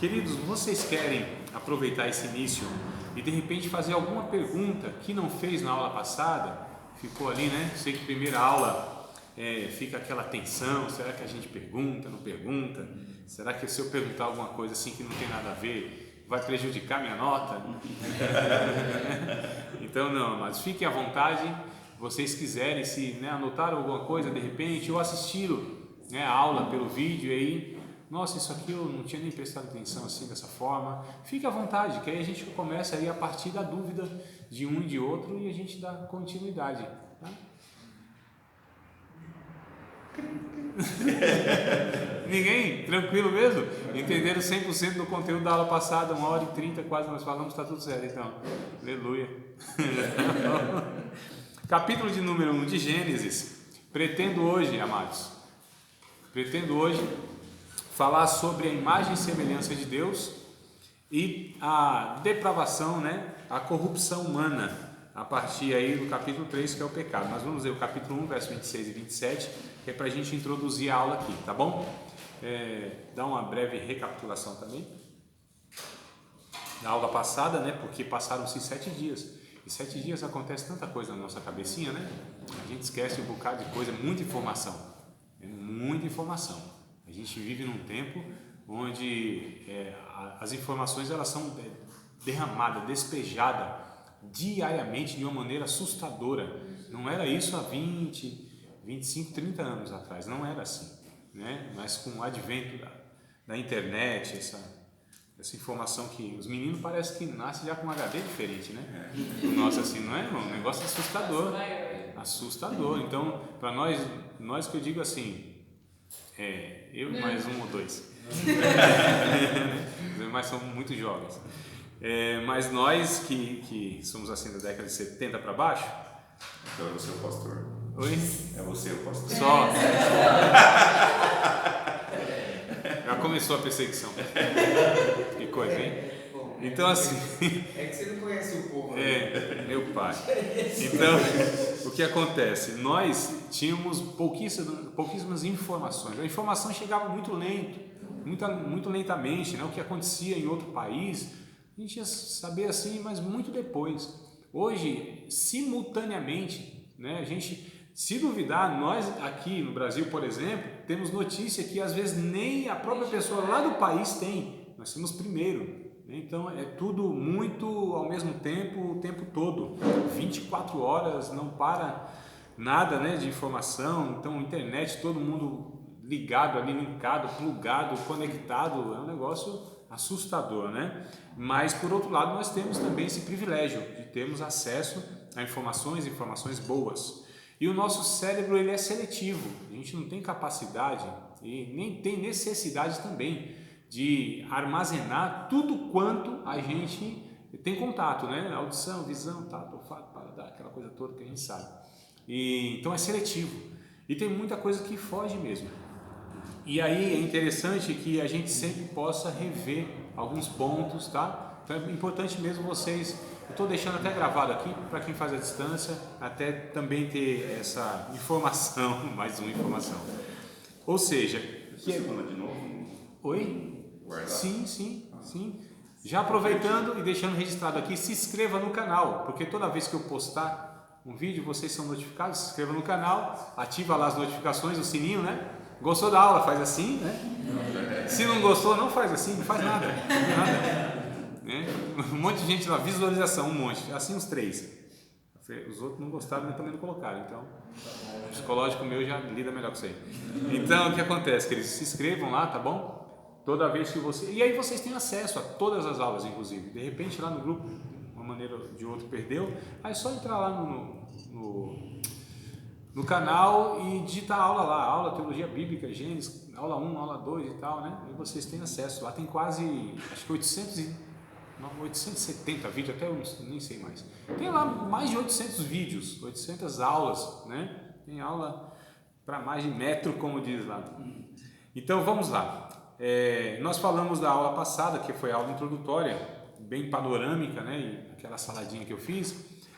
Queridos, vocês querem aproveitar esse início e de repente fazer alguma pergunta que não fez na aula passada? Ficou ali, né? Sei que primeira aula fica aquela tensão, será que a gente pergunta, não pergunta? Será que se eu perguntar alguma coisa assim que não tem nada a ver, vai prejudicar minha nota? Então não, mas fiquem à vontade, vocês quiserem, se anotaram alguma coisa de repente, ou assistiram a aula pelo vídeo aí, nossa, isso aqui eu não tinha nem prestado atenção assim dessa forma, fique à vontade, que aí a gente começa aí a partir da dúvida de um e de outro e a gente dá continuidade, tá? Ninguém? Tranquilo mesmo? Entenderam 100% do conteúdo da aula passada, 1h30 quase nós falamos, está tudo certo então, aleluia. Capítulo de número 1 de Gênesis. Pretendo hoje, amados, falar sobre a imagem e semelhança de Deus e a depravação, a corrupção humana, a partir aí do capítulo 3, que é o pecado. Nós vamos ler o capítulo 1, verso 26 e 27, que é para a gente introduzir a aula aqui, tá bom? Dá uma breve recapitulação também da aula passada, porque passaram-se 7 dias. E 7 dias acontece tanta coisa na nossa cabecinha, A gente esquece um bocado de coisa, muita informação. Muita informação. A gente vive num tempo onde as informações elas são derramadas, despejadas diariamente de uma maneira assustadora. Não era isso há 20, 25, 30 anos atrás, não era assim, Mas com o advento da internet, essa informação que os meninos parece que nascem já com um HD diferente, Nossa, assim, não é um negócio assustador. Então, para nós que eu digo assim, eu e mais um ou dois, mas são muito jovens, mas nós que somos assim da década de 70 para baixo. Então é você o pastor. Oi? É você o pastor. Só. Já começou a perseguição. Que coisa, hein? Então assim. É que você não conhece o povo. Meu pai. Então, o que acontece? Nós tínhamos pouquíssimas informações. A informação chegava muito lentamente, O que acontecia em outro país, a gente ia saber assim, mas muito depois. Hoje, simultaneamente, a gente, se duvidar, nós aqui no Brasil, por exemplo, temos notícia que às vezes nem a própria pessoa lá do país tem. Nós temos primeiro. Então é tudo muito ao mesmo tempo, o tempo todo, 24 horas, não para nada de informação. Então internet, todo mundo ligado ali, linkado, plugado, conectado, é um negócio assustador, Mas por outro lado nós temos também esse privilégio de termos acesso a informações boas. E o nosso cérebro ele é seletivo, a gente não tem capacidade e nem tem necessidade também de armazenar tudo quanto a gente tem contato, Audição, visão, tato, olfato, paladar, aquela coisa toda que a gente sabe. Então é seletivo e tem muita coisa que foge mesmo. E aí é interessante que a gente sempre possa rever alguns pontos, tá? Então é importante mesmo vocês, eu estou deixando até gravado aqui para quem faz a distância, até também ter essa informação, mais uma informação. Ou seja, Você fala de novo? Oi? Guardar. Sim. Já aproveitando e deixando registrado aqui, se inscreva no canal, porque toda vez que eu postar um vídeo, vocês são notificados. Se inscreva no canal, ativa lá as notificações, o sininho, Gostou da aula? Faz assim, Se não gostou, não faz assim, não faz nada. Um monte de gente lá, visualização, um monte, assim uns 3. Os outros não gostaram, mas também não colocaram, então o psicológico meu já lida melhor com isso aí. Então, o que acontece, queridos? Se inscrevam lá, tá bom? Toda vez que você... E aí vocês têm acesso a todas as aulas, inclusive. De repente, lá no grupo, de uma maneira ou de outra, perdeu. Aí é só entrar lá no canal e digitar a aula lá. Aula Teologia Bíblica, Gênesis, aula 1, aula 2 e tal, E vocês têm acesso. Lá tem quase, acho que 870 vídeos, até eu nem sei mais. Tem lá mais de 800 vídeos, 800 aulas, Tem aula para mais de metro, como diz lá. Então, vamos lá. Nós falamos da aula passada, que foi a aula introdutória, bem panorâmica, e aquela saladinha que eu fiz,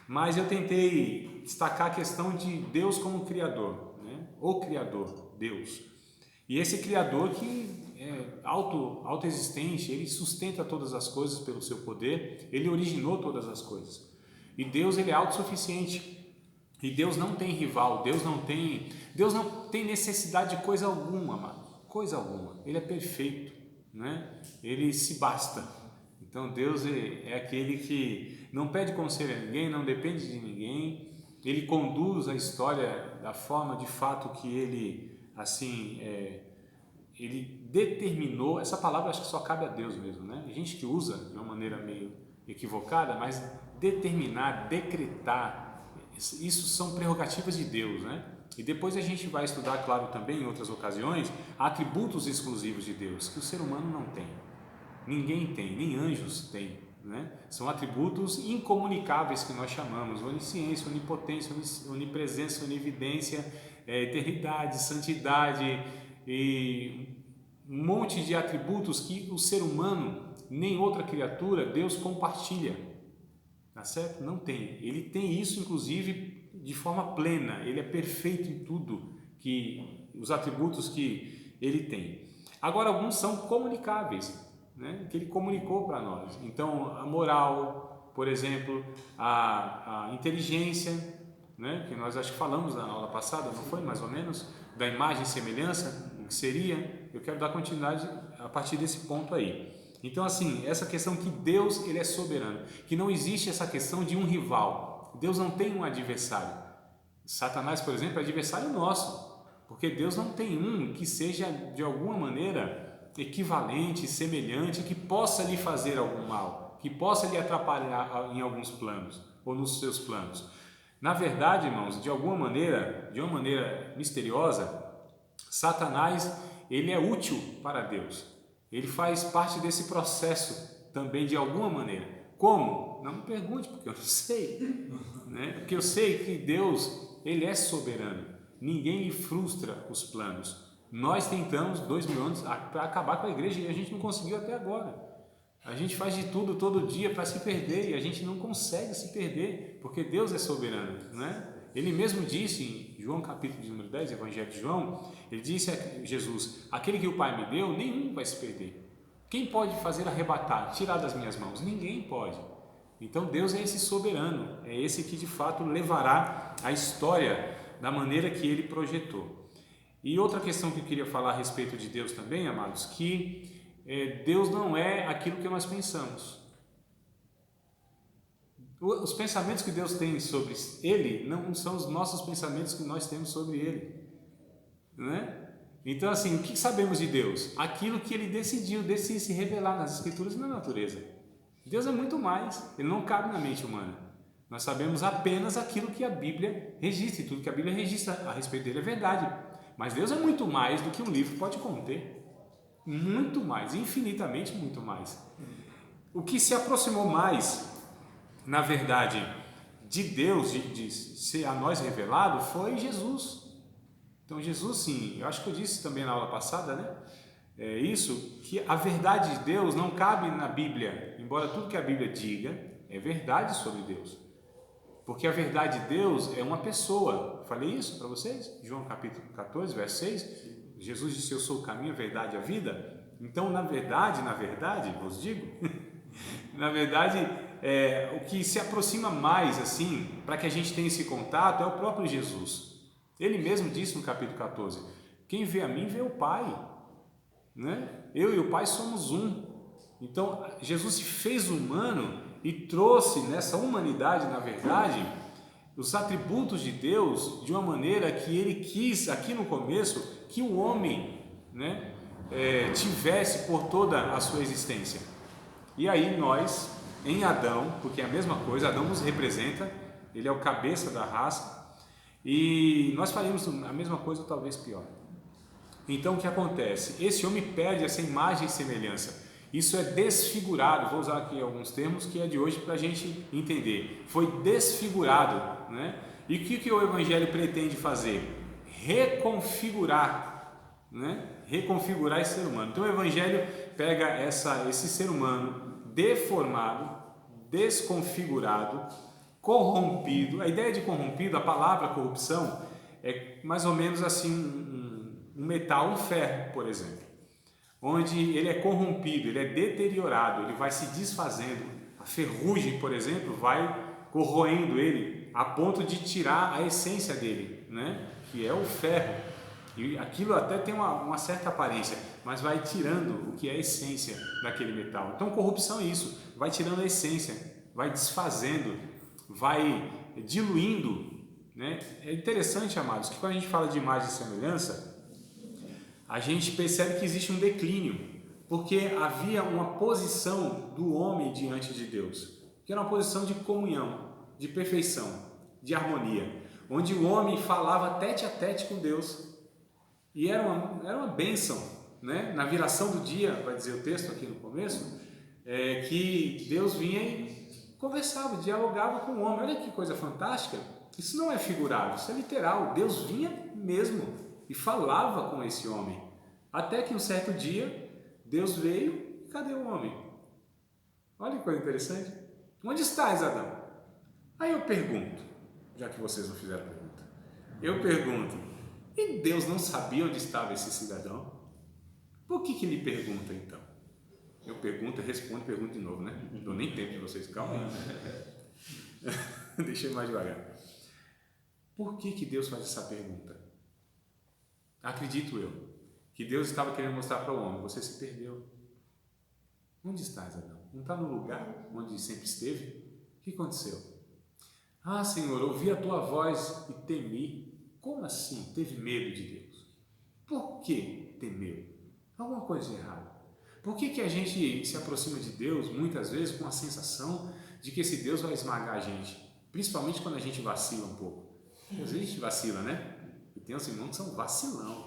mas eu tentei destacar a questão de Deus como Criador, o Criador, Deus. E esse Criador que autoexistente, ele sustenta todas as coisas pelo seu poder, ele originou todas as coisas. E Deus, ele é autossuficiente. E Deus não tem rival, Deus não tem necessidade de coisa alguma, amado. Coisa alguma. Ele é perfeito, né? Ele se basta. Então Deus é aquele que não pede conselho a ninguém, não depende de ninguém. Ele conduz a história da forma de fato que ele, assim, ele determinou. Essa palavra acho que só cabe a Deus mesmo, né? A gente que usa de uma maneira meio equivocada, mas determinar, decretar, isso são prerrogativas de Deus, né? E depois a gente vai estudar, claro, também em outras ocasiões, atributos exclusivos de Deus que o ser humano não tem. Ninguém tem, nem anjos têm, né? São atributos incomunicáveis que nós chamamos: onisciência, onipotência, onipresença, onividência, eternidade, santidade e um monte de atributos que o ser humano, nem outra criatura, Deus compartilha. Tá certo? Não tem. Ele tem isso, inclusive, de forma plena. Ele é perfeito em tudo, os atributos que ele tem. Agora, alguns são comunicáveis, né? Que ele comunicou para nós. Então, a moral, por exemplo, a inteligência, né? Que nós acho que falamos na aula passada, não foi? Mais ou menos, da imagem e semelhança, o que seria. Eu quero dar continuidade a partir desse ponto aí. Então, assim, essa questão que Deus, ele é soberano, que não existe essa questão de um rival. Deus não tem um adversário. Satanás, por exemplo, é adversário nosso, porque Deus não tem um que seja de alguma maneira equivalente, semelhante, que possa lhe fazer algum mal, que possa lhe atrapalhar em alguns planos ou nos seus planos. Na verdade, irmãos, de uma maneira misteriosa, Satanás, ele é útil para Deus. Ele faz parte desse processo também de alguma maneira. Como? Não me pergunte, porque eu não sei, né? Porque eu sei que Deus, ele é soberano. Ninguém lhe frustra os planos. Nós tentamos 2000 anos para acabar com a igreja e a gente não conseguiu até agora. A gente faz de tudo todo dia para se perder e a gente não consegue se perder, porque Deus é soberano, né? Ele mesmo disse em João capítulo número 10, Evangelho de João, ele disse a Jesus: aquele que o Pai me deu, nenhum vai se perder. Quem pode fazer arrebatar, tirar das minhas mãos? Ninguém pode. Então Deus é esse soberano, é esse que de fato levará a história da maneira que ele projetou. E outra questão que eu queria falar a respeito de Deus também, amados, que Deus não é aquilo que nós pensamos. Os pensamentos que Deus tem sobre Ele não são os nossos pensamentos que nós temos sobre Ele, né? Então, assim, o que sabemos de Deus? Aquilo que Ele decidiu se revelar nas Escrituras e na natureza. Deus é muito mais, Ele não cabe na mente humana. Nós sabemos apenas aquilo que a Bíblia registra, e tudo que a Bíblia registra a respeito dele é verdade. Mas Deus é muito mais do que um livro pode conter. Muito mais, infinitamente muito mais. O que se aproximou mais, na verdade, de Deus, de ser a nós revelado, foi Jesus. Então Jesus, sim, eu acho que eu disse também na aula passada, né? Isso, que a verdade de Deus não cabe na Bíblia, embora tudo que a Bíblia diga é verdade sobre Deus. Porque a verdade de Deus é uma pessoa. Falei isso para vocês? João capítulo 14, verso 6. Jesus disse: eu sou o caminho, a verdade e a vida. Então, na verdade, vos digo, na verdade, o que se aproxima mais, assim, para que a gente tenha esse contato, é o próprio Jesus. Ele mesmo disse no capítulo 14: quem vê a mim, vê o Pai, né? Eu e o Pai somos um. Então, Jesus se fez humano e trouxe nessa humanidade, na verdade, os atributos de Deus de uma maneira que ele quis, aqui no começo, que o homem, né, tivesse por toda a sua existência. E aí nós, em Adão, porque é a mesma coisa, Adão nos representa, ele é o cabeça da raça, e nós faríamos a mesma coisa, ou talvez pior. Então o que acontece? Esse homem perde essa imagem e semelhança. Isso é desfigurado, vou usar aqui alguns termos que é de hoje para a gente entender. Foi desfigurado, né? E o que o Evangelho pretende fazer? Reconfigurar, né? Reconfigurar esse ser humano. Então o Evangelho pega esse ser humano deformado, desconfigurado, corrompido. A ideia de corrompido, a palavra corrupção, é mais ou menos assim um metal, um ferro, por exemplo, onde ele é corrompido, ele é deteriorado, ele vai se desfazendo. A ferrugem, por exemplo, vai corroendo ele a ponto de tirar a essência dele, né? Que é o ferro. E aquilo até tem uma certa aparência, mas vai tirando o que é a essência daquele metal. Então corrupção é isso, vai tirando a essência, vai desfazendo, vai diluindo, né? É interessante, amados, que quando a gente fala de imagem e semelhança, a gente percebe que existe um declínio, porque havia uma posição do homem diante de Deus, que era uma posição de comunhão, de perfeição, de harmonia, onde o homem falava tete a tete com Deus, e era uma bênção, né? Na viração do dia, vai dizer o texto aqui no começo, que Deus vinha e conversava, dialogava com o homem. Olha que coisa fantástica, isso não é figurado, isso é literal, Deus vinha mesmo e falava com esse homem, até que um certo dia, Deus veio e cadê o homem? Olha que coisa interessante, onde estás, Adão? Aí eu pergunto, já que vocês não fizeram pergunta, eu pergunto, e Deus não sabia onde estava esse cidadão? Por que ele pergunta então? Eu pergunto, respondo, pergunto de novo, né? Não dou nem tempo de vocês, calma aí. Deixa eu ir mais devagar. Por que Deus faz essa pergunta? Acredito eu, que Deus estava querendo mostrar para o homem, você se perdeu. Onde estás, Adão? Não está no lugar onde sempre esteve? O que aconteceu? Ah, Senhor, ouvi a tua voz e temi. Como assim? Teve medo de Deus? Por que temeu? Alguma coisa de errado. Por que a gente se aproxima de Deus muitas vezes com a sensação de que esse Deus vai esmagar a gente? Principalmente quando a gente vacila um pouco. Às vezes a gente vacila, né? E tem uns irmãos que são vacilão.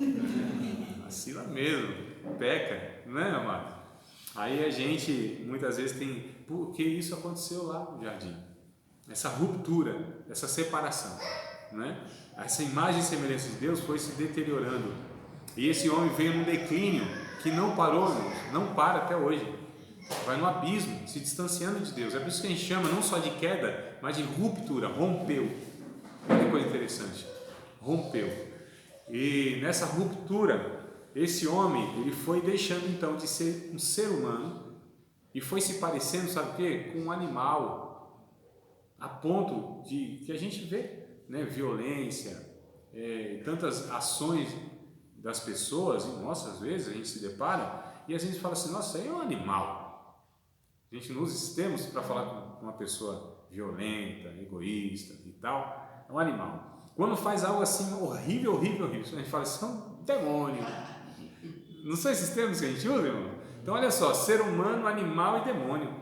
Vacila mesmo. Peca, né, amado? Aí a gente muitas vezes tem... Por que isso aconteceu lá no jardim? Essa ruptura, essa separação, né? Essa imagem e semelhança de Deus foi se deteriorando. E esse homem veio num declínio que não parou, não para até hoje. Vai no abismo, se distanciando de Deus. É por isso que a gente chama não só de queda, mas de ruptura, rompeu. Olha que coisa interessante. Rompeu. E nessa ruptura, esse homem, ele foi deixando então de ser um ser humano e foi se parecendo, sabe o quê? Com um animal. A ponto de que a gente vê, né, violência, tantas ações das pessoas, e nossa, às vezes a gente se depara e às vezes fala assim, nossa, isso aí é um animal. A gente não usa esses termos para falar com uma pessoa violenta, egoísta e tal, é um animal. Quando faz algo assim horrível, horrível, horrível, a gente fala assim, é um demônio. Não são esses termos que a gente usa, irmão? Então olha só, ser humano, animal e demônio.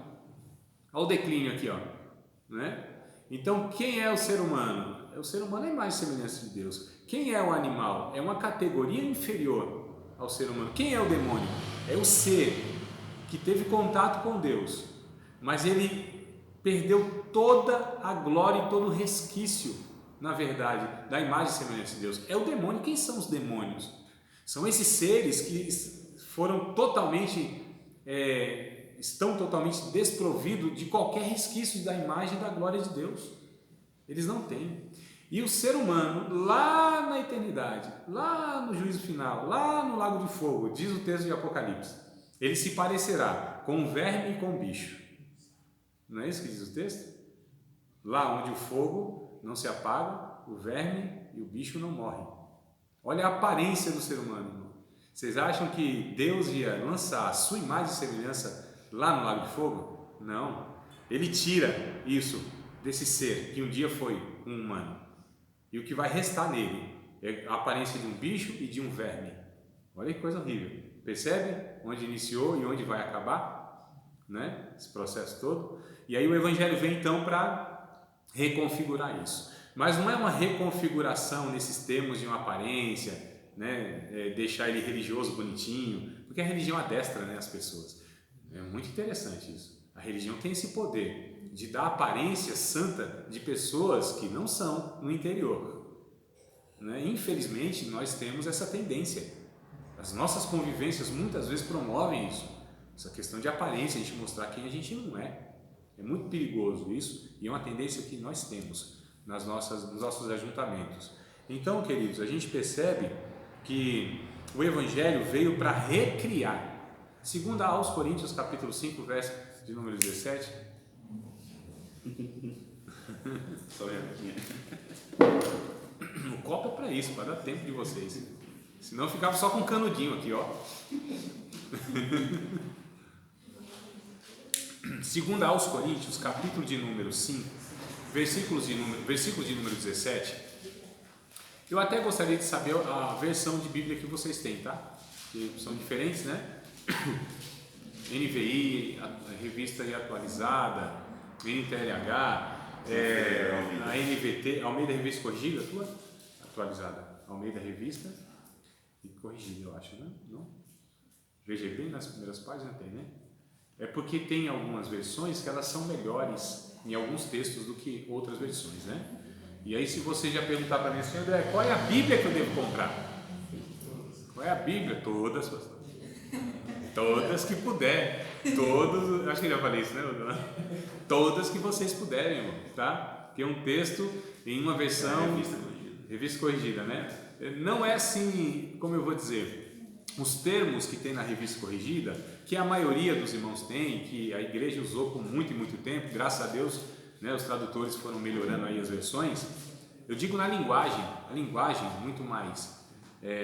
Olha o declínio aqui, ó, né? Então, quem é o ser humano? O ser humano é mais semelhança de Deus. Quem é o animal? É uma categoria inferior ao ser humano. Quem é o demônio? É o ser que teve contato com Deus, mas ele perdeu toda a glória e todo o resquício, na verdade, da imagem e semelhança de Deus. É o demônio. Quem são os demônios? São esses seres que foram totalmente... estão totalmente desprovidos de qualquer resquício da imagem e da glória de Deus. Eles não têm. E o ser humano, lá na eternidade, lá no juízo final, lá no lago de fogo, diz o texto de Apocalipse, ele se parecerá com um verme e com um bicho. Não é isso que diz o texto? Lá onde o fogo não se apaga, o verme e o bicho não morrem. Olha a aparência do ser humano, irmão. Vocês acham que Deus ia lançar a sua imagem e semelhança lá no lago de fogo? Não. Ele tira isso desse ser que um dia foi um humano. E o que vai restar nele é a aparência de um bicho e de um verme. Olha que coisa horrível. Percebe onde iniciou e onde vai acabar, né? Esse processo todo. E aí o Evangelho vem então para reconfigurar isso. Mas não é uma reconfiguração nesses termos de uma aparência, né? Deixar ele religioso, bonitinho, porque a religião adestra, né, as pessoas. É muito interessante isso. A religião tem esse poder de dar aparência santa de pessoas que não são no interior, né? Infelizmente nós temos essa tendência. As nossas convivências muitas vezes promovem isso, essa questão de aparência, a gente mostrar quem a gente não é. É muito perigoso isso e é uma tendência que nós temos nos nossos ajuntamentos. Então, queridos, a gente percebe que o Evangelho veio para recriar Segunda aos Coríntios, capítulo 5, verso de número 17. Só aqui. O copo é para isso, para dar tempo de vocês. Senão eu ficava só com um canudinho aqui, ó. Segunda aos Coríntios, capítulo de número 5, versículo de número 17. Eu até gostaria de saber a versão de Bíblia que vocês têm, tá? Que são diferentes, né? NVI, a revista atualizada, NTLH, a NVT, Almeida Revista Corrigida, tua? Atualizada. Almeida Revista e Corrigida, eu acho, né? Não? VGB nas primeiras páginas tem, né? É porque tem algumas versões que elas são melhores em alguns textos do que outras versões, né? E aí, se você já perguntar para mim assim, André, qual é a Bíblia que eu devo comprar? Qual é a Bíblia? Todas, pastor. Todas que puder. Todos, acho que já falei isso, né? Todas que vocês puderem, irmão, tá? Tem um texto em uma versão revista corrigida, né? Não é assim, como eu vou dizer, os termos que tem na revista corrigida, que a maioria dos irmãos tem, que a igreja usou por muito e muito tempo, graças a Deus, né, os tradutores foram melhorando aí as versões. Eu digo na linguagem, a linguagem muito mais,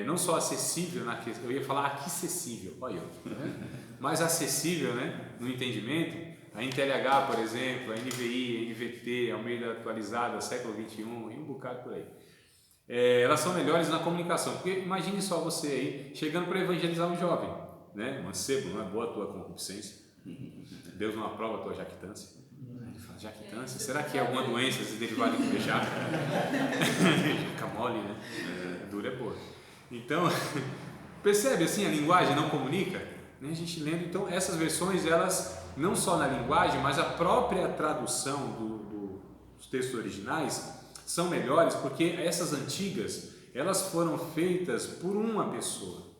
não só acessível, eu ia falar acessível, olha eu, né? Mais acessível, né, no entendimento. A NTLH, por exemplo, a NVI, a NVT, Almeida Atualizada, século XXI e um bocado por aí. Elas são melhores na comunicação, porque imagine só você aí chegando para evangelizar um jovem, né? Mancebo, não é boa a tua concupiscência, Deus não aprova a tua jactância. Ele fala, jactância? Será que é alguma doença se derivada de beijar? Fica mole, né? Dura é boa. Então, percebe assim, a linguagem não comunica? Né? A gente lendo, então essas versões, elas não só na linguagem, mas a própria tradução dos textos originais são melhores, porque essas antigas, elas foram feitas por uma pessoa.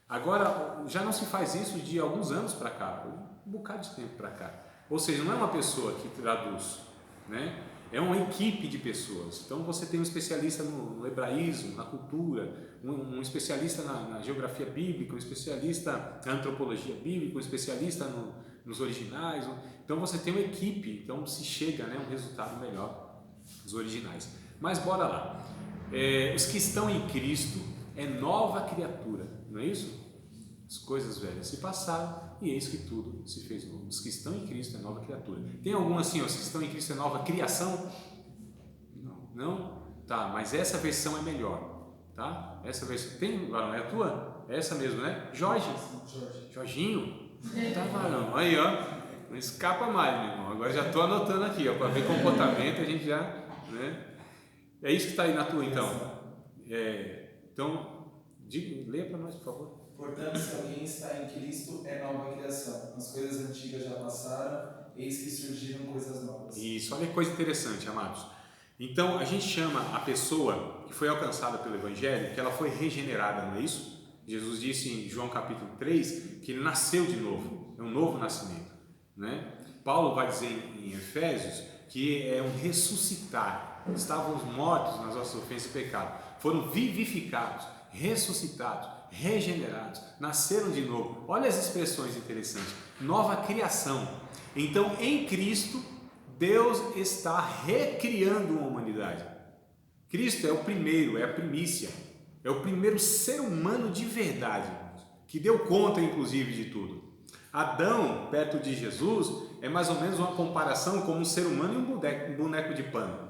Agora, já não se faz isso de alguns anos para cá, um bocado de tempo para cá. Ou seja, não é uma pessoa que traduz, né? É uma equipe de pessoas. Então, você tem um especialista no hebraísmo, na cultura, um especialista na geografia bíblica, um especialista na antropologia bíblica, um especialista nos originais. Então, você tem uma equipe, então se chega, né, um resultado melhor dos originais. Mas bora lá. Os que estão em Cristo é nova criatura, não é isso? As coisas velhas se passaram e eis que tudo se fez novo. Os que estão em Cristo é nova criatura. Tem algum assim, os que estão em Cristo é nova criação? Não. Não? Tá, mas essa versão é melhor, tá? Essa versão, tem, varão, é a tua? É essa mesmo, né? Jorginho? Tá, varão, aí ó, não escapa mais, meu irmão. Agora já estou anotando aqui, ó, para ver comportamento, a gente já, né? É isso que está aí na tua, então. Então, leia para nós, por favor. Portanto, se alguém está em Cristo, é nova criação. As coisas antigas já passaram, eis que surgiram coisas novas. Isso, olha que coisa interessante, amados. Então, a gente chama a pessoa que foi alcançada pelo Evangelho, que ela foi regenerada, não é isso? Jesus disse em João capítulo 3 que ele nasceu de novo, é um novo nascimento, né? Paulo vai dizer em Efésios que é um ressuscitar. Estávamos mortos nas nossas ofensas e pecados, foram vivificados, ressuscitados, regenerados, nasceram de novo. Olha as expressões interessantes, nova criação. Então, em Cristo, Deus está recriando uma humanidade. Cristo é o primeiro, é a primícia, é o primeiro ser humano de verdade, que deu conta, inclusive, de tudo. Adão, perto de Jesus, é mais ou menos uma comparação como um ser humano e um boneco de pano,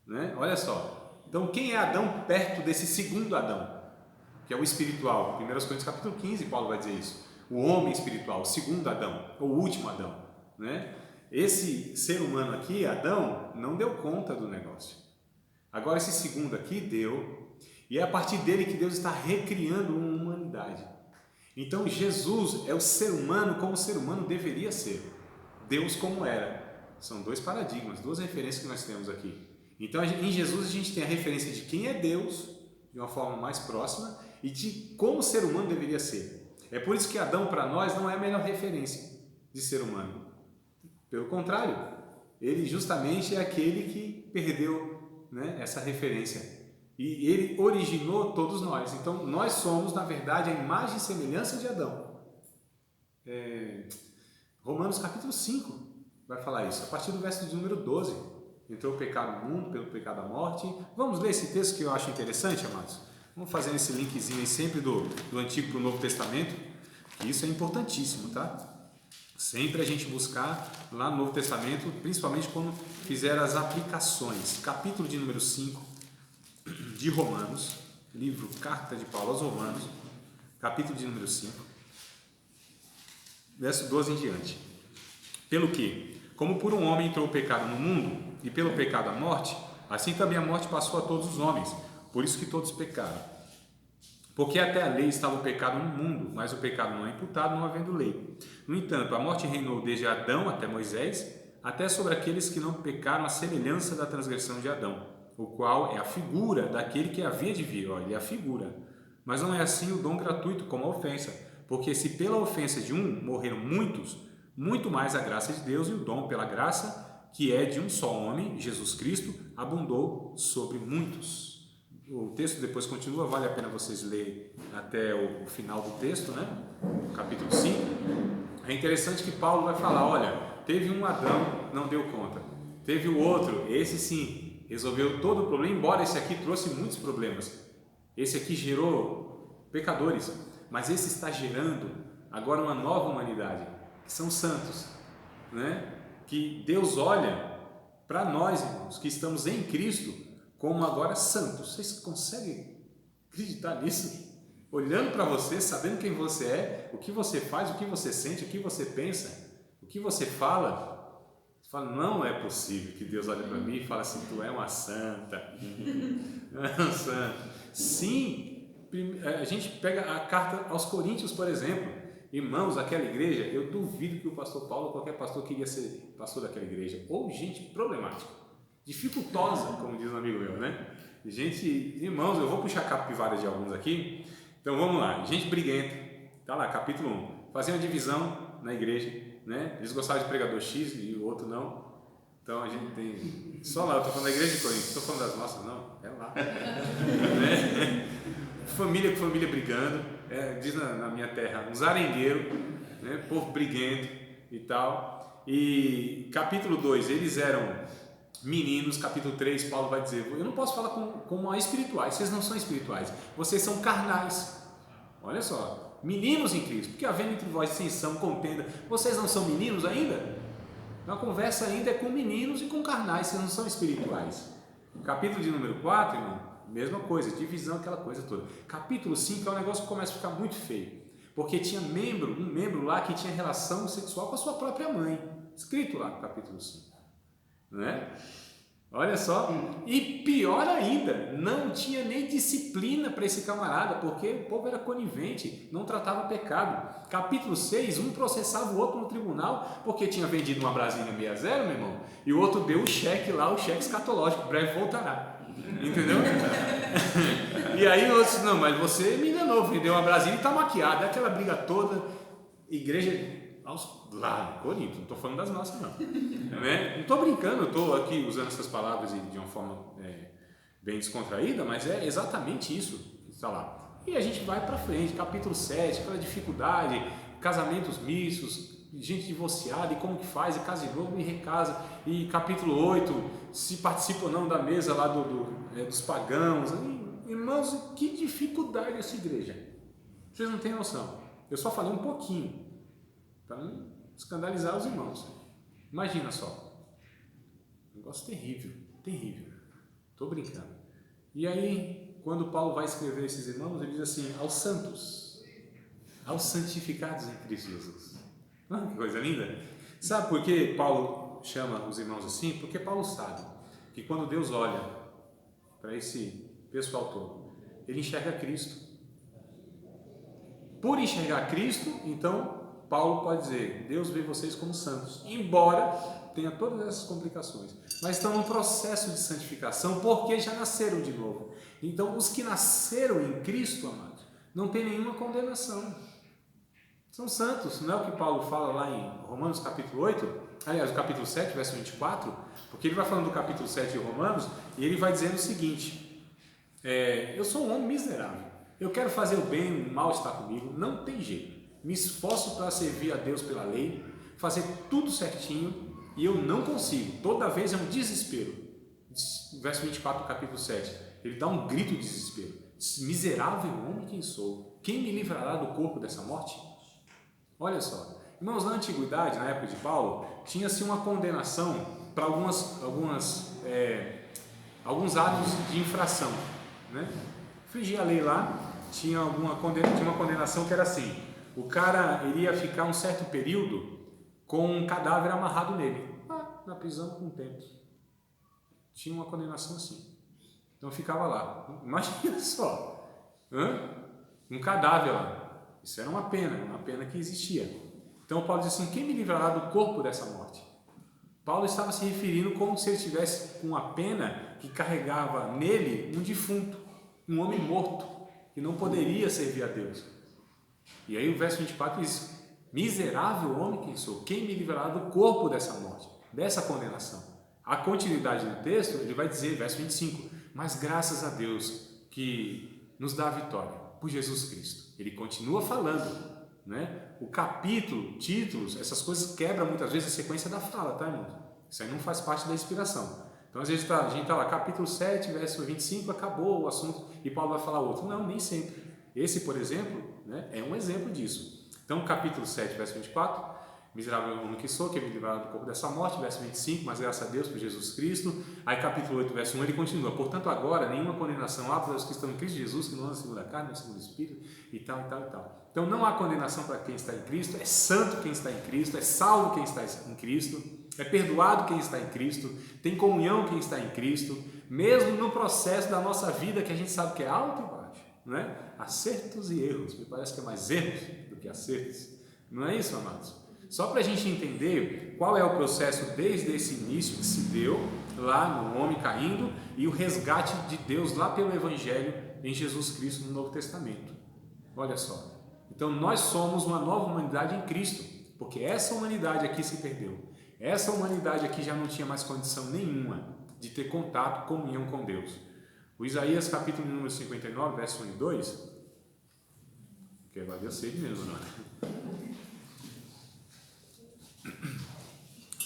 né? Olha só. Então, quem é Adão perto desse segundo Adão, que é o espiritual? 1 Coríntios capítulo 15, Paulo vai dizer isso. O homem espiritual, o segundo Adão, ou o último Adão, né? Esse ser humano aqui, Adão, não deu conta do negócio. Agora esse segundo aqui deu, e é a partir dele que Deus está recriando uma humanidade. Então Jesus é o ser humano como o ser humano deveria ser, Deus como era. São dois paradigmas, duas referências que nós temos aqui. Então em Jesus a gente tem a referência de quem é Deus, de uma forma mais próxima, e de como o ser humano deveria ser. É por isso que Adão para nós não é a melhor referência de ser humano. Pelo contrário, ele justamente é aquele que perdeu, né, essa referência. E ele originou todos nós. Então, nós somos, na verdade, a imagem e semelhança de Adão. Romanos capítulo 5 vai falar isso, a partir do verso de número 12. Entrou o pecado no mundo, pelo pecado a morte. Vamos ler esse texto que eu acho interessante, amados? Vamos fazer esse linkzinho aí sempre do Antigo para o Novo Testamento, que isso é importantíssimo, tá? Sempre a gente buscar lá no Novo Testamento, principalmente quando fizer as aplicações. Capítulo de número 5 de Romanos, livro Carta de Paulo aos Romanos, capítulo de número 5, verso 12 em diante. Pelo que, como por um homem entrou o pecado no mundo, e pelo pecado a morte, assim também a morte passou a todos os homens, por isso que todos pecaram. Porque até a lei estava o pecado no mundo, mas o pecado não é imputado, não havendo lei. No entanto, a morte reinou desde Adão até Moisés, até sobre aqueles que não pecaram à semelhança da transgressão de Adão, o qual é a figura daquele que havia de vir. Olha, ele é a figura. Mas não é assim o dom gratuito como a ofensa, porque se pela ofensa de um morreram muitos, muito mais a graça de Deus e o dom pela graça, que é de um só homem, Jesus Cristo, abundou sobre muitos. O texto depois continua, vale a pena vocês lerem até o final do texto, né? Capítulo 5. É interessante que Paulo vai falar, olha, teve um Adão, não deu conta. Teve o outro, esse sim, resolveu todo o problema, embora esse aqui trouxe muitos problemas. Esse aqui gerou pecadores, mas esse está gerando agora uma nova humanidade, que são santos, né? Que Deus olha para nós, irmãos, que estamos em Cristo, como agora santos. Vocês conseguem acreditar nisso? Olhando para você, sabendo quem você é, o que você faz, o que você sente, o que você pensa, o que você fala. Você fala, não é possível que Deus olhe para mim e fale assim, tu é uma santa. É um santo. Sim, a gente pega a carta aos Coríntios, por exemplo. Irmãos, aquela igreja, eu duvido que o pastor Paulo ou qualquer pastor queria ser pastor daquela igreja. Ou gente problemática. Dificultosa, como diz um amigo meu, né? Gente, irmãos, eu vou puxar a capivara de alguns aqui. Então vamos lá, gente briguenta, tá lá, capítulo 1. Fazia uma divisão na igreja, né? Eles gostavam de pregador X e o outro não. Então a gente tem. Só lá, eu estou falando da igreja de Corinto, estou falando das nossas, não, é lá. Né? Família com família brigando, diz na minha terra, uns arengueiros, né? Povo briguento e tal. E capítulo 2, eles eram meninos. Capítulo 3, Paulo vai dizer, eu não posso falar como espirituais, vocês não são espirituais, vocês são carnais. Olha só, meninos em Cristo, porque havendo entre vós dissensão, contenda, vocês não são meninos ainda? A conversa ainda é com meninos e com carnais, vocês não são espirituais. Capítulo de número 4, irmão, mesma coisa, divisão, aquela coisa toda. Capítulo 5 é um negócio que começa a ficar muito feio, porque tinha um membro lá que tinha relação sexual com a sua própria mãe, escrito lá no capítulo 5. Né? Olha só, e pior ainda, não tinha nem disciplina para esse camarada, porque o povo era conivente, não tratava pecado. Capítulo 6, um processava o outro no tribunal, porque tinha vendido uma Brasília 60, meu irmão, e o outro deu o cheque lá, o cheque escatológico, breve voltará, entendeu? E aí o outro disse, não, mas você me enganou, vendeu uma Brasília e está maquiado, aquela briga toda, igreja lá em Corinto, não estou falando das nossas não, né? Não estou brincando, eu estou aqui usando essas palavras de uma forma bem descontraída, mas é exatamente isso que está lá. E a gente vai para frente, capítulo 7, aquela dificuldade, casamentos mistos, gente divorciada, e como que faz, e casa de novo e recasa, e capítulo 8, se participa ou não da mesa lá dos pagãos. E, irmãos, que dificuldade essa igreja, vocês não têm noção. Eu só falei um pouquinho para não escandalizar os irmãos. Imagina só, negócio terrível, terrível. Estou brincando. E aí, quando Paulo vai escrever esses irmãos, ele diz assim, aos santos, aos santificados em Cristo Jesus. Ah, que coisa linda! Sabe por que Paulo chama os irmãos assim? Porque Paulo sabe que quando Deus olha para esse pessoal todo, ele enxerga Cristo. Por enxergar Cristo, então Paulo pode dizer, Deus vê vocês como santos, embora tenha todas essas complicações, mas estão num processo de santificação, porque já nasceram de novo. Então, os que nasceram em Cristo, amados, não tem nenhuma condenação, são santos. Não é o que Paulo fala lá em Romanos capítulo 8, aliás, o capítulo 7, verso 24, porque ele vai falando do capítulo 7 de Romanos, e ele vai dizendo o seguinte, eu sou um homem miserável, eu quero fazer o bem, o mal está comigo, não tem jeito. me esforço para servir a Deus pela lei, fazer tudo certinho e eu não consigo. Toda vez é um desespero. Verso 24 do capítulo 7, ele dá um grito de desespero. Miserável homem quem sou, quem me livrará do corpo dessa morte? Olha só, irmãos, na antiguidade, na época de Paulo, tinha-se uma condenação para alguns atos de infração, né? Infringir a lei lá, tinha uma condenação que era assim: o cara iria ficar um certo período com um cadáver amarrado nele, na prisão por um tempo. Tinha uma condenação assim. Então ficava lá. Imagina só, um cadáver lá. Isso era uma pena que existia. Então Paulo diz assim: quem me livrará do corpo dessa morte? Paulo estava se referindo como se ele estivesse com a pena que carregava nele um defunto, um homem morto, que não poderia servir a Deus. E aí o verso 24 diz: miserável homem quem sou, quem me livrará do corpo dessa morte, dessa condenação? A continuidade do texto, ele vai dizer, verso 25, mas graças a Deus que nos dá a vitória por Jesus Cristo. Ele continua falando, né? O capítulo, títulos, essas coisas quebram muitas vezes a sequência da fala, tá, irmãos? Isso aí não faz parte da inspiração. Então, às vezes a gente está lá, capítulo 7, verso 25, acabou o assunto e Paulo vai falar outro. Não, nem sempre. Esse, por exemplo, né, é um exemplo disso. Então, capítulo 7, verso 24, miserável homem que sou, que me livrará do corpo dessa morte, verso 25, mas graças a Deus por Jesus Cristo. Aí, capítulo 8, verso 1, ele continua: portanto, agora, nenhuma condenação há para os que estão em Cristo Jesus, que não andam segundo a carne, mas segundo o Espírito, e tal, e tal, e tal. Então, não há condenação para quem está em Cristo, é santo quem está em Cristo, é salvo quem está em Cristo, é perdoado quem está em Cristo, tem comunhão quem está em Cristo, mesmo no processo da nossa vida, que a gente sabe que é alto e baixo, não é? Acertos e erros, me parece que é mais erros do que acertos, não é isso, amados? Só para a gente entender qual é o processo desde esse início que se deu lá no homem caindo e o resgate de Deus lá pelo Evangelho em Jesus Cristo no Novo Testamento. Olha só, então nós somos uma nova humanidade em Cristo, porque essa humanidade aqui se perdeu, essa humanidade aqui já não tinha mais condição nenhuma de ter contato, comunhão com Deus. O Isaías capítulo número 59, verso 1 e 2, que agora eu sei mesmo, não é?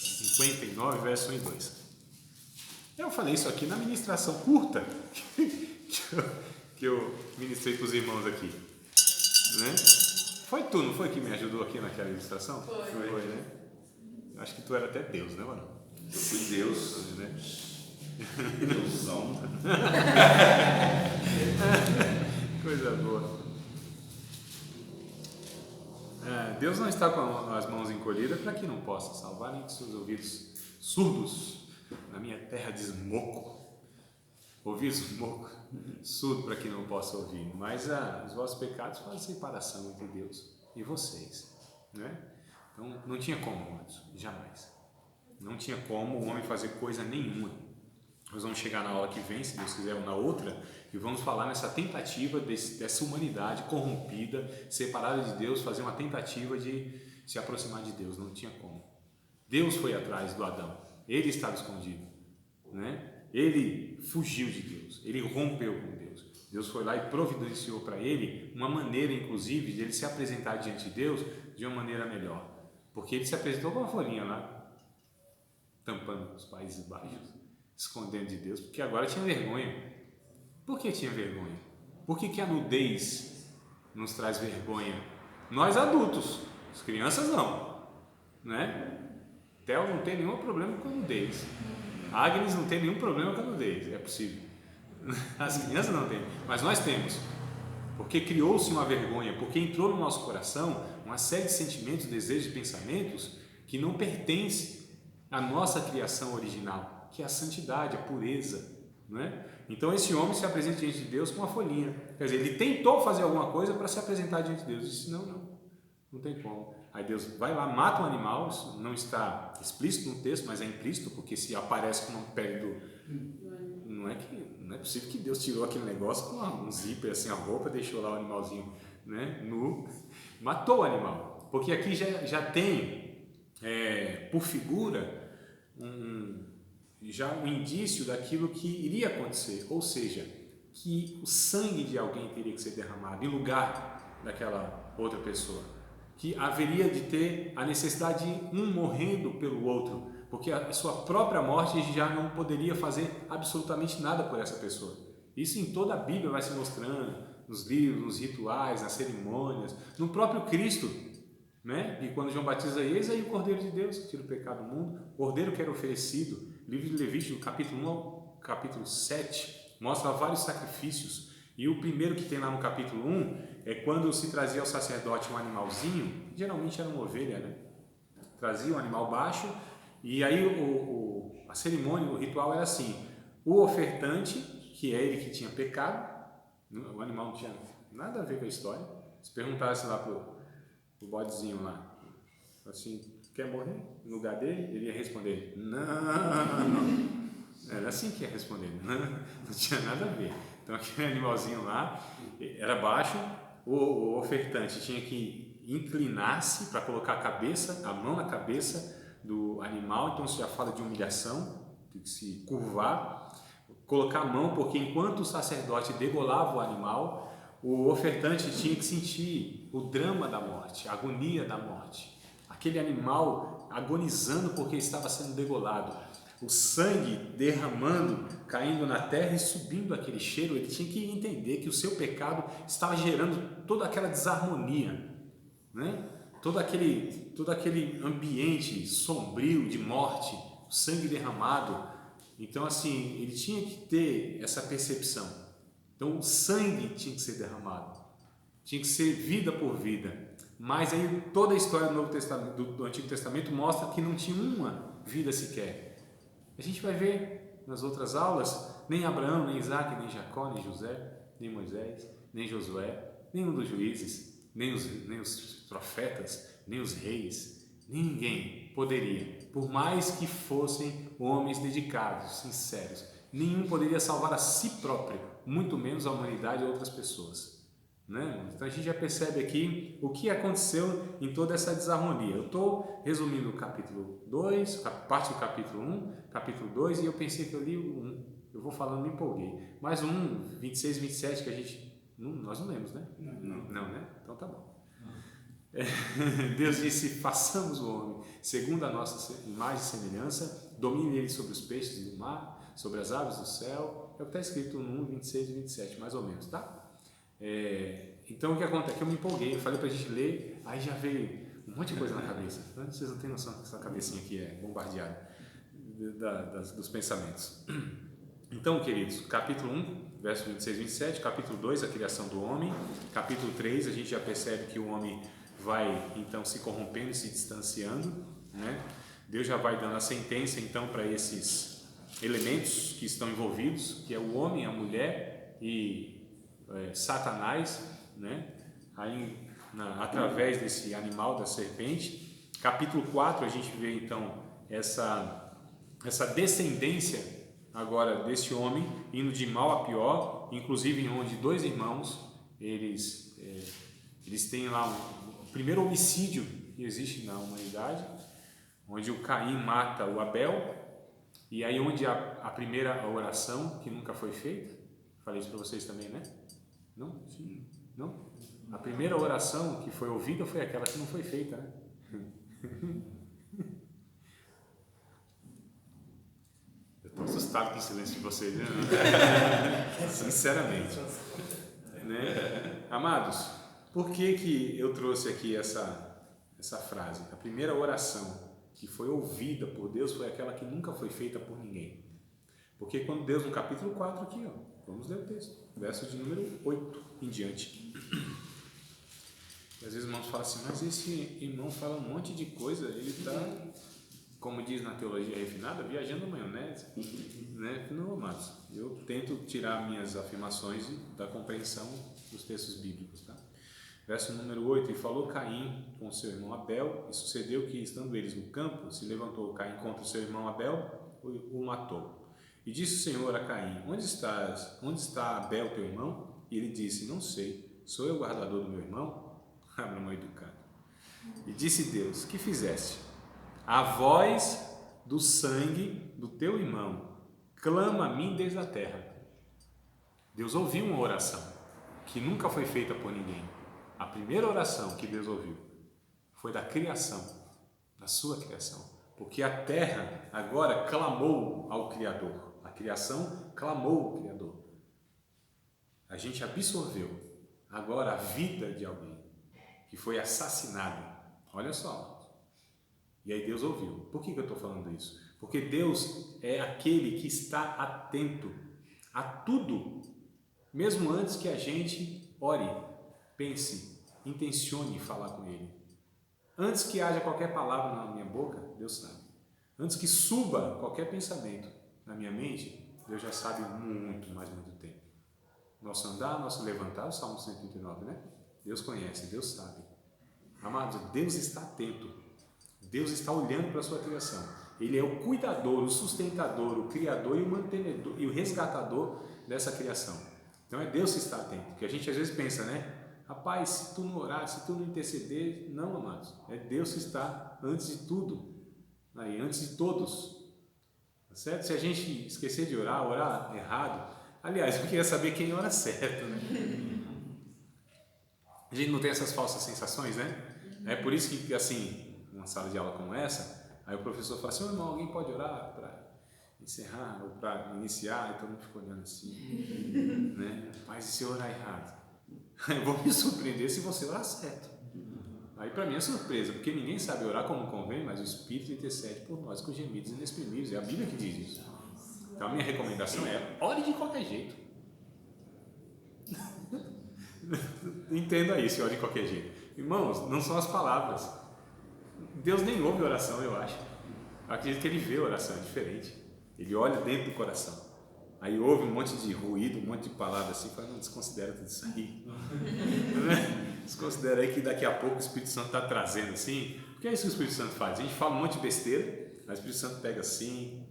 59, verso 1 e 2. Eu falei isso aqui na ministração curta que eu ministrei para os irmãos aqui, né? Foi tu, não foi, que me ajudou aqui naquela ministração? Foi, né? Eu acho que tu era até Deus, né, mano? Eu fui Deus, né? Deusão. Coisa boa. Deus não está com as mãos encolhidas para que não possa salvar, nem com seus ouvidos surdos na minha terra de esmoco. Ouvidos moco, surdo para que não possa ouvir. Mas os vossos pecados fazem separação entre Deus e vocês, né? Então não tinha como, amados, jamais. Não tinha como o homem fazer coisa nenhuma. Nós vamos chegar na aula que vem, se Deus quiser, ou na outra, e vamos falar nessa tentativa dessa humanidade corrompida, separada de Deus, fazer uma tentativa de se aproximar de Deus. Não tinha como. Deus foi atrás do Adão. Ele estava escondido, né? Ele fugiu de Deus. Ele rompeu com Deus. Deus foi lá e providenciou para ele uma maneira, inclusive, de ele se apresentar diante de Deus de uma maneira melhor. Porque ele se apresentou com uma folhinha lá, tampando os Países Baixos, escondendo de Deus, porque agora tinha vergonha. Por que tinha vergonha? Por que a nudez nos traz vergonha? Nós adultos, as crianças não, né? Theo não tem nenhum problema com a nudez, Agnes não tem nenhum problema com a nudez, é possível. As crianças não têm, mas nós temos, porque criou-se uma vergonha, porque entrou no nosso coração uma série de sentimentos, desejos e pensamentos que não pertencem à nossa criação original, que é a santidade, a pureza, não é? Então esse homem se apresenta diante de Deus com uma folhinha, quer dizer, ele tentou fazer alguma coisa para se apresentar diante de Deus, ele disse, não tem como. Aí Deus vai lá, mata um animal, isso não está explícito no texto, mas é implícito, porque se aparece com uma pele do... Não é possível que Deus tirou aquele negócio com um zíper, assim, a roupa, deixou lá o animalzinho, né, nu, matou o animal, porque aqui já tem, por figura, já um indício daquilo que iria acontecer, ou seja, que o sangue de alguém teria que ser derramado em lugar daquela outra pessoa. que haveria de ter a necessidade de um morrendo pelo outro, porque a sua própria morte já não poderia fazer absolutamente nada por essa pessoa. Isso em toda a Bíblia vai se mostrando, nos livros, nos rituais, nas cerimônias, no próprio Cristo, né? E quando João batiza, eis aí o Cordeiro de Deus que tira o pecado do mundo, o Cordeiro que era oferecido. Livro de Levítico, capítulo 1 ao capítulo 7, mostra vários sacrifícios. E o primeiro que tem lá no capítulo 1 é quando se trazia ao sacerdote um animalzinho, geralmente era uma ovelha, né? Trazia um animal baixo, e aí a cerimônia, o ritual era assim: o ofertante, que é ele que tinha pecado, o animal não tinha nada a ver com a história. Se perguntasse lá pro bodezinho lá, assim, quer morrer no lugar dele? Ele ia responder, não. Era assim que ia responder, não tinha nada a ver. Então aquele animalzinho lá era baixo, o ofertante tinha que inclinar-se para colocar a mão na cabeça do animal, então isso já fala de humilhação, tem que se curvar, colocar a mão, porque enquanto o sacerdote degolava o animal, o ofertante tinha que sentir o drama da morte, a agonia da morte, aquele animal agonizando porque estava sendo degolado, o sangue derramando, caindo na terra e subindo aquele cheiro. Ele tinha que entender que o seu pecado estava gerando toda aquela desarmonia, né? todo aquele ambiente sombrio de morte, o sangue derramado. Então assim, ele tinha que ter essa percepção. Então o sangue tinha que ser derramado, tinha que ser vida por vida. Mas aí toda a história do Novo Testamento, do Antigo Testamento mostra que não tinha uma vida sequer. A gente vai ver nas outras aulas, nem Abraão, nem Isaac, nem Jacó, nem José, nem Moisés, nem Josué, nenhum dos juízes, nem os profetas, nem os reis, ninguém poderia, por mais que fossem homens dedicados, sinceros, nenhum poderia salvar a si próprio, muito menos a humanidade e outras pessoas. Né? Então a gente já percebe aqui o que aconteceu em toda essa desarmonia. Eu estou resumindo o capítulo 2, parte do capítulo 1, capítulo 2, e eu pensei que eu li o 1, eu vou falando, me empolguei. Mas o 1, 26 e 27 que a gente, nós não lemos, né? Não, né? Então tá bom. Deus disse, façamos o homem segundo a nossa imagem e semelhança, domine ele sobre os peixes do mar, sobre as aves do céu. É o que está escrito no 1, 26 e 27, mais ou menos, tá? Então o que acontece? Que eu me empolguei, eu falei pra gente ler, aí já veio um monte de coisa na cabeça. Vocês não têm noção que essa cabecinha aqui é bombardeada dos pensamentos. Então, queridos, capítulo 1, verso 26 e 27, capítulo 2, a criação do homem, capítulo 3, a gente já percebe que o homem vai então se corrompendo e se distanciando, né? Deus já vai dando a sentença então para esses elementos que estão envolvidos, que é o homem, a mulher e Satanás, né? Aí, através desse animal, da serpente. Capítulo 4 a gente vê então essa descendência agora desse homem indo de mal a pior, inclusive onde dois irmãos eles têm lá o primeiro homicídio que existe na humanidade, onde o Caim mata o Abel, e aí onde a primeira oração que nunca foi feita. Falei isso para vocês também, né? Não? Sim. Não? A primeira oração que foi ouvida foi aquela que não foi feita, né? Eu estou assustado com o silêncio de vocês, né? Sinceramente. Né? Amados, por que eu trouxe aqui essa frase? A primeira oração que foi ouvida por Deus foi aquela que nunca foi feita por ninguém. Porque quando Deus, no capítulo 4 aqui, ó, vamos ler o texto, verso de número 8 em diante. E às vezes os irmãos falam assim, mas esse irmão fala um monte de coisa, ele está, como diz na teologia refinada, viajando maionese. Né? Não, amados, eu tento tirar minhas afirmações da compreensão dos textos bíblicos. Tá? Verso número 8, e falou Caim com seu irmão Abel, e sucedeu que, estando eles no campo, se levantou Caim contra o seu irmão Abel, o matou. E disse o Senhor a Caim, onde está Abel teu irmão? E ele disse, não sei, sou eu o guardador do meu irmão? Abra mal educado. E disse Deus, que fizeste? A voz do sangue do teu irmão clama a mim desde a terra. Deus ouviu uma oração que nunca foi feita por ninguém. A primeira oração que Deus ouviu. foi da criação, da sua criação. Porque a terra agora clamou ao Criador. A criação clamou ao Criador. A gente absorveu agora a vida de alguém que foi assassinado. Olha só. E aí Deus ouviu. Por que eu estou falando isso? Porque Deus é aquele que está atento a tudo, mesmo antes que a gente ore, pense, intencione falar com Ele. Antes que haja qualquer palavra na minha boca, Deus sabe. Antes que suba qualquer pensamento na minha mente, Deus já sabe muito tempo. Nosso andar, nosso levantar, o Salmo 139, né? Deus conhece, Deus sabe. Amados, Deus está atento. Deus está olhando para a sua criação. Ele é o cuidador, o sustentador, o criador e o mantenedor e o resgatador dessa criação. Então é Deus que está atento. Porque a gente às vezes pensa, né? Rapaz, se tu não orar, se tu não interceder, não, amados. É Deus que está antes de tudo, aí, antes de todos. Tá certo? Se a gente esquecer de orar, orar errado. Aliás, eu queria saber quem ora certo, né? A gente não tem essas falsas sensações, né? É por isso que, assim, numa sala de aula como essa, aí o professor fala assim: irmão, alguém pode orar para encerrar ou para iniciar? E todo mundo fica olhando assim, né? Mas e se eu orar errado? Eu vou me surpreender se você orar certo. Aí para mim é surpresa, porque ninguém sabe orar como convém, mas o Espírito intercede por nós com gemidos inexprimíveis. É a Bíblia que diz isso. Então a minha recomendação é: ore de qualquer jeito. Entenda isso, ore de qualquer jeito. Irmãos, não são as palavras. Deus nem ouve oração, eu acho. Eu acredito que Ele vê a oração, é diferente. Ele olha dentro do coração. Aí ouve um monte de ruído, um monte de palavras assim, fala: não, desconsidera tudo isso aí. Desconsidera aí que daqui a pouco o Espírito Santo está trazendo assim. Porque é isso que o Espírito Santo faz. A gente fala um monte de besteira, mas o Espírito Santo pega assim,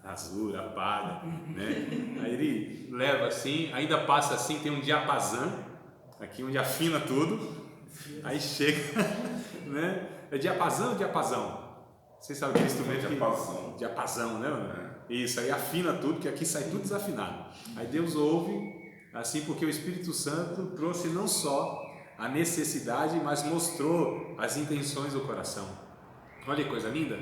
rasura, apaga, né? Aí ele leva assim, ainda passa assim, tem um diapasão aqui onde afina tudo. Aí chega, né? É diapasão ou diapasão? Vocês sabem que é instrumento? Diapasão. Diapasão, né? Isso, aí afina tudo, que aqui sai tudo desafinado. Aí Deus ouve, assim, porque o Espírito Santo trouxe não só a necessidade, mas mostrou as intenções do coração. Olha que coisa linda,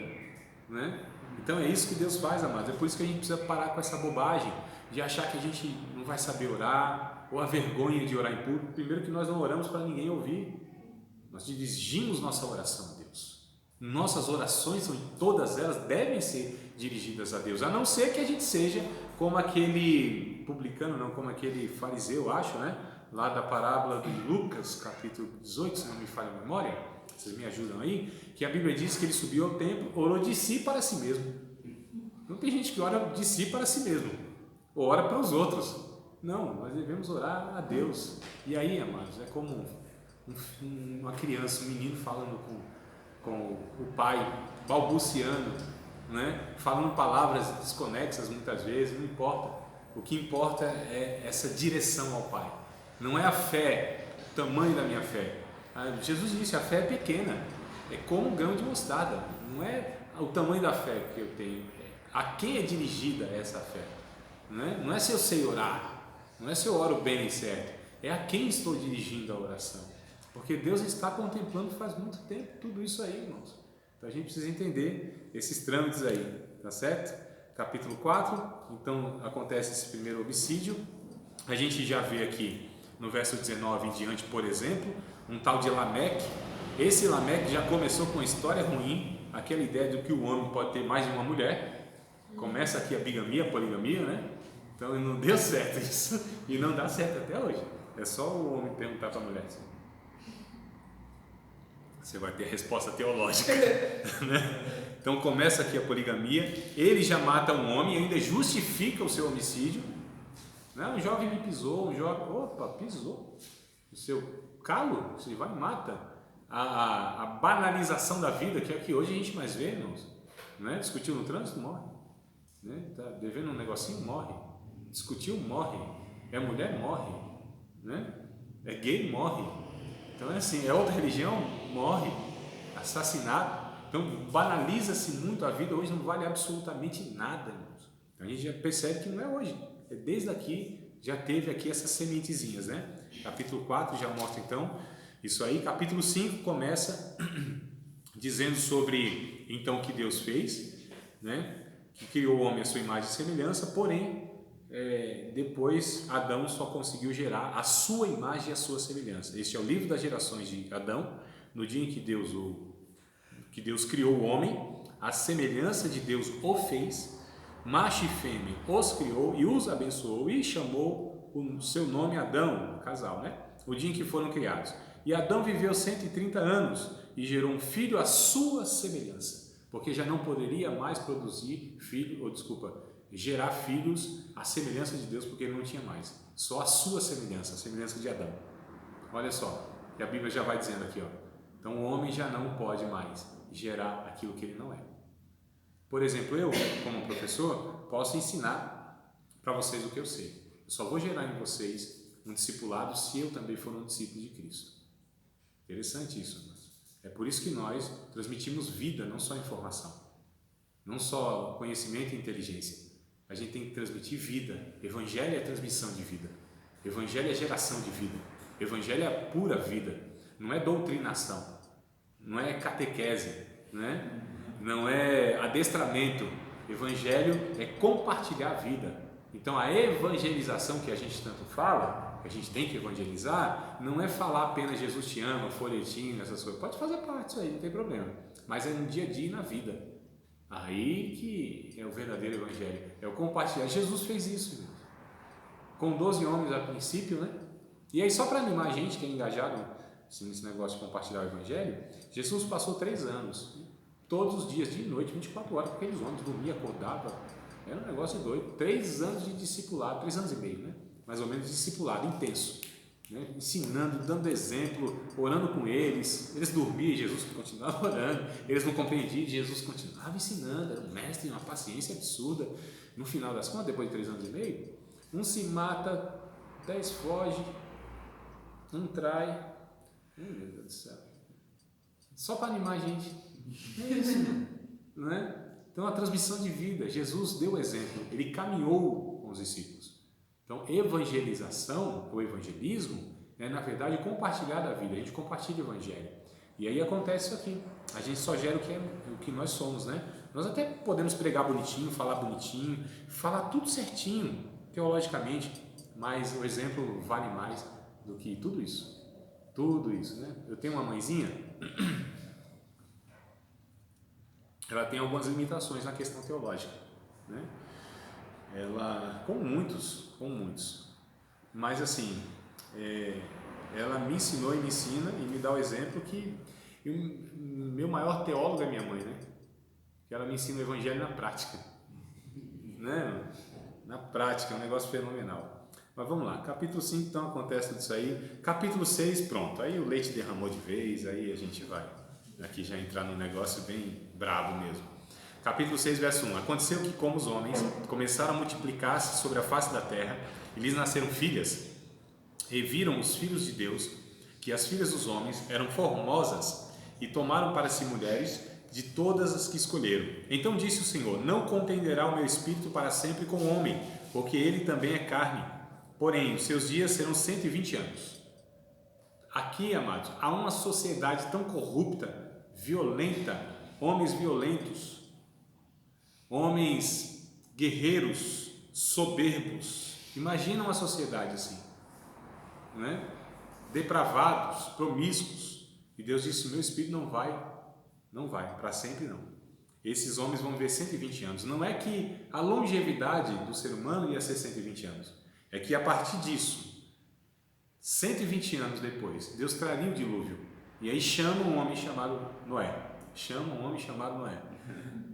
né? Então é isso que Deus faz, amados. É por isso que a gente precisa parar com essa bobagem de achar que a gente não vai saber orar, ou a vergonha de orar em público. Primeiro que nós não oramos para ninguém ouvir. Nós dirigimos nossa oração a Deus. Nossas orações, todas elas, devem ser dirigidas a Deus, a não ser que a gente seja como aquele publicano, não, como aquele fariseu, acho, né? Lá da parábola de Lucas, capítulo 18, se não me falha a memória, vocês me ajudam aí, que a Bíblia diz que ele subiu ao templo, orou de si para si mesmo. Não tem gente que ora de si para si mesmo, ou ora para os outros. Não, nós devemos orar a Deus. E aí, amados, é como uma criança, um menino falando com o pai, balbuciando, né? Falando palavras desconexas muitas vezes, não importa. O que importa é essa direção ao Pai. Não é a fé, o tamanho da minha fé. Jesus disse: a fé é pequena, é como um grão de mostarda. Não é o tamanho da fé que eu tenho, a quem é dirigida essa fé. Não é se eu sei orar, não é se eu oro bem e certo, é a quem estou dirigindo a oração. Porque Deus está contemplando faz muito tempo tudo isso aí, irmãos. Então a gente precisa entender esses trâmites aí, tá certo? Capítulo 4, então acontece esse primeiro homicídio. A gente já vê aqui no verso 19 em diante, por exemplo, um tal de Lameque. Esse Lameque já começou com uma história ruim, aquela ideia de que o homem pode ter mais de uma mulher. Começa aqui a bigamia, a poligamia, né? Então não deu certo isso e não dá certo até hoje. É só o homem perguntar para a mulher assim. Você vai ter resposta teológica, né? Então começa aqui a poligamia. Ele já mata um homem, ainda justifica o seu homicídio. Não, um jovem me pisou, pisou o seu calo, você vai e mata. A banalização da vida, que é o que hoje a gente mais vê, irmãos, né? Discutiu no trânsito, morre, né? Tá devendo um negocinho, morre. Discutiu, morre. É mulher, morre, né? É gay, morre. Então é assim, é outra religião, morre. Assassinato. Então banaliza-se muito a vida, hoje não vale absolutamente nada, irmãos. Então a gente já percebe que não é hoje, é desde aqui, já teve aqui essas sementezinhas, né? Capítulo 4 já mostra então Isso aí, capítulo 5 começa dizendo sobre então o que Deus fez, né? Que criou o homem à sua imagem e semelhança, porém depois Adão só conseguiu gerar a sua imagem e a sua semelhança. Este é o livro das gerações de Adão, no dia em que Deus criou o homem, a semelhança de Deus o fez, macho e fêmea os criou e os abençoou e chamou o seu nome Adão, casal, né? O dia em que foram criados. E Adão viveu 130 anos e gerou um filho à sua semelhança, porque já não poderia mais gerar filhos à semelhança de Deus, porque ele não tinha mais, só a sua semelhança, a semelhança de Adão. Olha só, que a Bíblia já vai dizendo aqui, ó. Então o homem já não pode mais gerar aquilo que ele não é. Por exemplo, eu, como professor, posso ensinar para vocês o que eu sei. Eu só vou gerar em vocês um discipulado se eu também for um discípulo de Cristo. Interessante isso, irmãos. É por isso que nós transmitimos vida, não só informação, não só conhecimento e inteligência. A gente tem que transmitir vida. Evangelho é transmissão de vida. Evangelho é geração de vida. Evangelho é a pura vida. Não é doutrinação, não é catequese, né? Não é adestramento. Evangelho é compartilhar a vida. Então a evangelização que a gente tanto fala, que a gente tem que evangelizar, não é falar apenas Jesus te ama, folhetim, essas coisas. Pode fazer parte disso aí, não tem problema. Mas é no dia a dia e na vida. Aí que é o verdadeiro evangelho. É o compartilhar. Jesus fez isso, irmão. Com 12 homens a princípio, né? E aí só para animar a gente que é engajado nesse negócio de compartilhar o evangelho, Jesus passou 3 anos, todos os dias, dia e noite, 24 horas, com aqueles homens, dormia, acordava, era um negócio doido. 3 anos de discipulado, 3 anos e meio, né? Mais ou menos discipulado, intenso, né? Ensinando, dando exemplo, orando com eles dormiam, Jesus continuava orando, eles não compreendiam, Jesus continuava ensinando, era um mestre, uma paciência absurda. No final das contas, depois de 3 anos e meio, um se mata, 10 foge, um trai. Meu Deus do céu, só para animar a gente, é isso, não é? Então a transmissão de vida, Jesus deu exemplo, ele caminhou com os discípulos. Então evangelização, ou evangelismo, é na verdade compartilhar da vida, a gente compartilha o evangelho, e aí acontece isso aqui, a gente só gera o que nós somos, né? Nós até podemos pregar bonitinho, falar tudo certinho, teologicamente, mas o exemplo vale mais do que tudo isso. Tudo isso, né? Eu tenho uma mãezinha, ela tem algumas limitações na questão teológica, né? Ela, como muitos, mas assim, ela me ensinou e me ensina e me dá o exemplo que o meu maior teólogo é minha mãe, né? Que ela me ensina o evangelho na prática, né? Na prática, é um negócio fenomenal. Mas vamos lá, capítulo 5 então acontece tudo isso aí, capítulo 6 pronto, aí o leite derramou de vez, aí a gente vai aqui já entrar num negócio bem brabo mesmo. Capítulo 6 verso 1, aconteceu que como os homens começaram a multiplicar-se sobre a face da terra e lhes nasceram filhas, e viram os filhos de Deus que as filhas dos homens eram formosas e tomaram para si mulheres de todas as que escolheram. Então disse o Senhor, não contenderá o meu espírito para sempre com o homem, porque ele também é carne. Porém, os seus dias serão 120 anos. Aqui, amados, há uma sociedade tão corrupta, violenta, homens violentos, homens guerreiros, soberbos. Imagina uma sociedade assim, né? Depravados, promíscuos. E Deus disse, meu espírito não vai, para sempre não. Esses homens vão viver 120 anos. Não é que a longevidade do ser humano ia ser 120 anos. É que a partir disso, 120 anos depois, Deus traria o dilúvio. E aí chama um homem chamado Noé.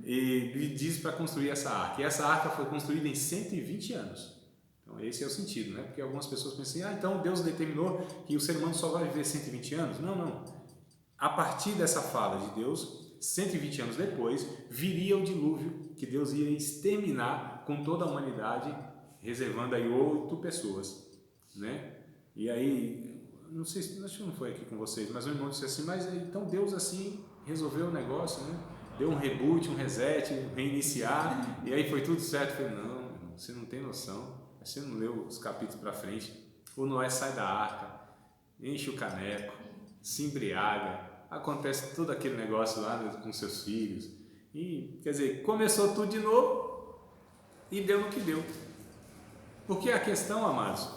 E lhe diz para construir essa arca. E essa arca foi construída em 120 anos. Então esse é o sentido, né? Porque algumas pessoas pensam assim, então Deus determinou que o ser humano só vai viver 120 anos? Não. A partir dessa fala de Deus, 120 anos depois, viria o dilúvio, que Deus ia exterminar com toda a humanidade, reservando aí 8 pessoas, né? E aí, não sei, acho que não foi aqui com vocês, mas o irmão disse assim, mas então Deus assim resolveu o negócio, né? Deu um reboot, um reset, reiniciar, e aí foi tudo certo. Eu falei, não, irmão, você não tem noção, você não leu os capítulos para frente. O Noé sai da arca, enche o caneco, se embriaga, acontece todo aquele negócio lá, né, com seus filhos. E, quer dizer, começou tudo de novo e deu no que deu. Porque a questão, amados,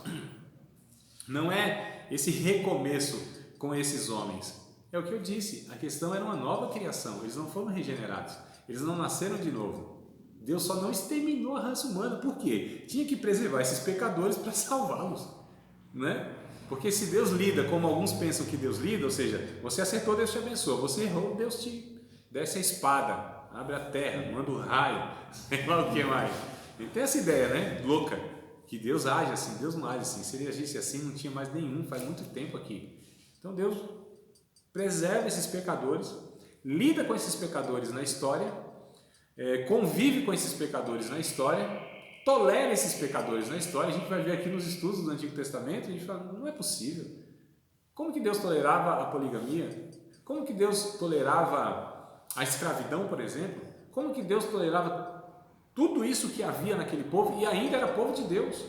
não é esse recomeço com esses homens. É o que eu disse, a questão era uma nova criação, eles não foram regenerados, eles não nasceram de novo. Deus só não exterminou a raça humana, por quê? Tinha que preservar esses pecadores para salvá-los, né? Porque se Deus lida como alguns pensam que Deus lida, ou seja, você acertou, Deus te abençoa, você errou, Deus te desce a espada, abre a terra, manda o raio, sei lá o que mais. E tem essa ideia, né? Louca, que Deus age assim, Deus não age assim. Se ele agisse assim, não tinha mais nenhum, faz muito tempo aqui. Então Deus preserva esses pecadores, lida com esses pecadores na história, convive com esses pecadores na história, tolera esses pecadores na história. A gente vai ver aqui nos estudos do Antigo Testamento, a gente fala, não é possível. Como que Deus tolerava a poligamia? Como que Deus tolerava a escravidão, por exemplo? Como que Deus tolerava tudo isso que havia naquele povo e ainda era povo de Deus?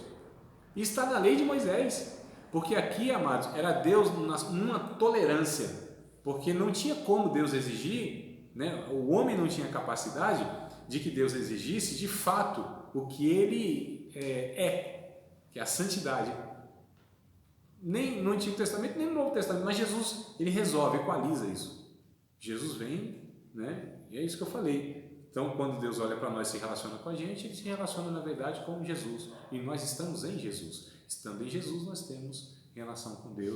E está na lei de Moisés. Porque aqui, amados, era Deus numa tolerância, porque não tinha como Deus exigir, né? O homem não tinha capacidade de que Deus exigisse de fato o que ele que é a santidade. Nem no Antigo Testamento, nem no Novo Testamento, mas Jesus, ele resolve, equaliza isso. Jesus vem, né? E é isso que eu falei. Então, quando Deus olha para nós e se relaciona com a gente, ele se relaciona, na verdade, com Jesus. E nós estamos em Jesus. Estando em Jesus, nós temos relação com Deus.